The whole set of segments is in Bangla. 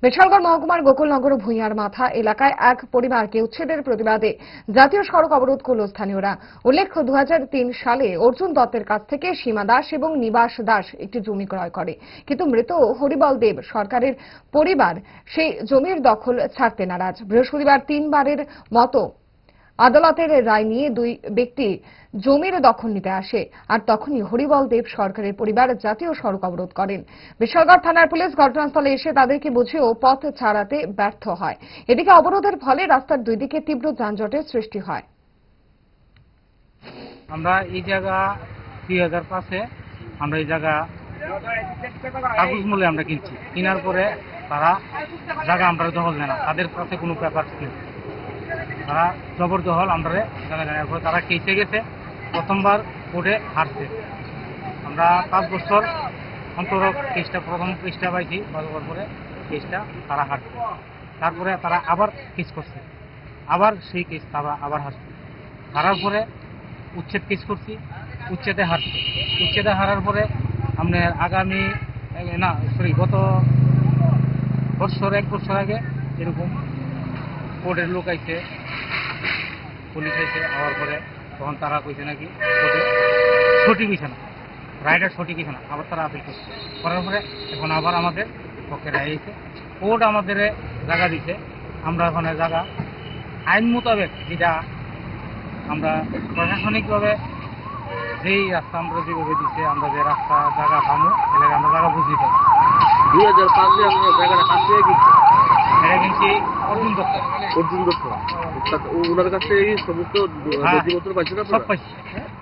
বিশালগড় মহকুমার গোকুলনগর ভূঁইয়ার মাথা এলাকায় এক পরিবারকে উচ্ছেদের প্রতিবাদে জাতীয় সড়ক অবরোধ করল স্থানীয়রা। উল্লেখ্য 2003 সালে অর্জুন দত্তের কাছ থেকে সীমা দাস এবং নিবাস দাস একটি জমি ক্রয় করে, কিন্তু মৃত হরিবল দেব সরকারের পরিবার সেই জমির দখল ছাড়তে নারাজ। বৃহস্পতিবার 3 বারের মতো আদালতের রায় নিয়ে দুই ব্যক্তি জমির দখল নিতে আসে, আর তখনই হরিবল দেব সরকারের পরিবার জাতীয় সড়ক অবরোধ করেন। বিশালগড় থানার পুলিশ ঘটনাস্থলে এসে তাদেরকে বুঝিয়েও পথ ছাড়াতে ব্যর্থ হয়। এদিকে অবরোধের ফলে রাস্তার দুই দিকে তীব্র যানজটের সৃষ্টি হয়। আমরা এই জায়গা 2005-এ আমরা এই জায়গা কাগজ মূল্যে আমরা কিনছি। কেনার পরে তারা জায়গা আমরা দখল নেয় না, তাদের কাছে কোনো পেপার নেই। তারা জবরদখল আমরা জায়গা নেওয়ার পরে তারা কেসে গেছে, প্রথমবার কোর্টে হারছে। আমরা 5 বছর অন্তর কেসটা প্রথম কেসটা পাইছি, পাওয়ার পরে কেসটা তারা হারছে। তারপরে তারা আবার কেস করছে, আবার সেই কেস তারা আবার হারছে। হারার পরে উচ্ছেদ কেস করছি, উচ্ছেদে হারছে। উচ্ছেদে হারার পরে আমরা আগামী গত বছর 1 বছর আগে এরকম কোর্টের লোক আইছে, পুলিশ আইছে। হওয়ার পরে তখন তারা কইছে নাকি কোর্টে সঠিক হইছে না, রায়টা সঠিক হইছে না, আবার তারা আপিল করছে। করার পরে এখন আবার আমাদের পক্ষে রায় হয়েছে। কোর্ট আমাদের জায়গা দিছে, আমরা ওখানে জায়গা আইন মোতাবেক যেটা আমরা প্রশাসনিকভাবে যেই রাস্তা আমরা যেভাবে দিচ্ছে, আমরা যে রাস্তা জায়গা পাবো এলাকা আমরা জায়গা বুঝিয়ে পাবো। 2005-এ আপনারা জায়গাটা কাছ থেকে কিনছেন? এটা কিনছি অর্জুন দত্ত। অর্জুন দত্ত ওনার কাছ থেকে সমস্ত নথিপত্র পাইছেন সব আপনারা? পাইছি।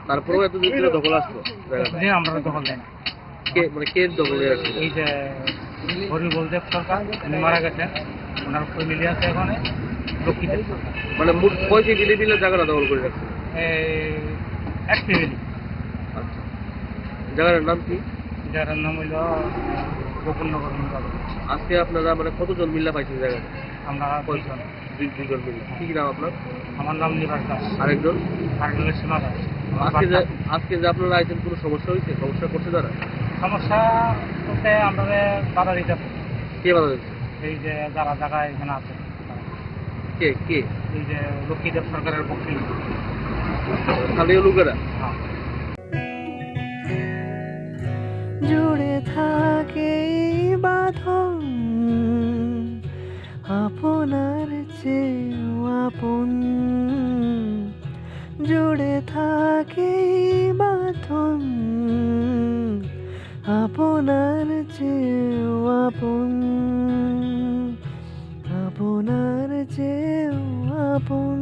তারপরেও এতদিন ধরে দখল আসলো জায়গাটা? যে আমরা দখল দেয় না। কে দখলে আসছে? এই যে হরিবল দেব সরকার, উনি মারা গেছেন, ওনার ফ্যামিলি আছে এখানে লক্ষ্মীদেব সরকার। মানে মোট কয়টি মিলে মিলে জায়গাটা দখল করে রাখছে? এক ফ্যামিলি। আচ্ছা, জায়গাটার নাম কি? যার নাম হইল গোকুলনগর। আজকে আপনারা মানে কতজন মিল্লা পাইছেন জায়গাটা? আমরা কয়জন? দুইজন মিলে। কি নাম আপনার? আমার নাম নিবাস দাস। আরেকজন? আরেকজনের সীমা দাস। আজকে যে আপনারা আইছেন কোনো সমস্যা হয়েছে? সমস্যা করছে তারা? সমস্যা বলতে আমাদের বাধা দিতে হবে। কে বাধা দিচ্ছে? এই যে যারা জায়গায় এখানে আছে, কে কে? এই যে লক্ষ্মীদেব সরকারের পক্ষে। স্থানীয় লোকেরা? হ্যাঁ। জুড়ে থাকে বাঁধন আপনার চেয়েও আপন, জুড়ে থাকে বাঁধন আপনার চেয়েও আপন, আপনার চেয়েও আপন।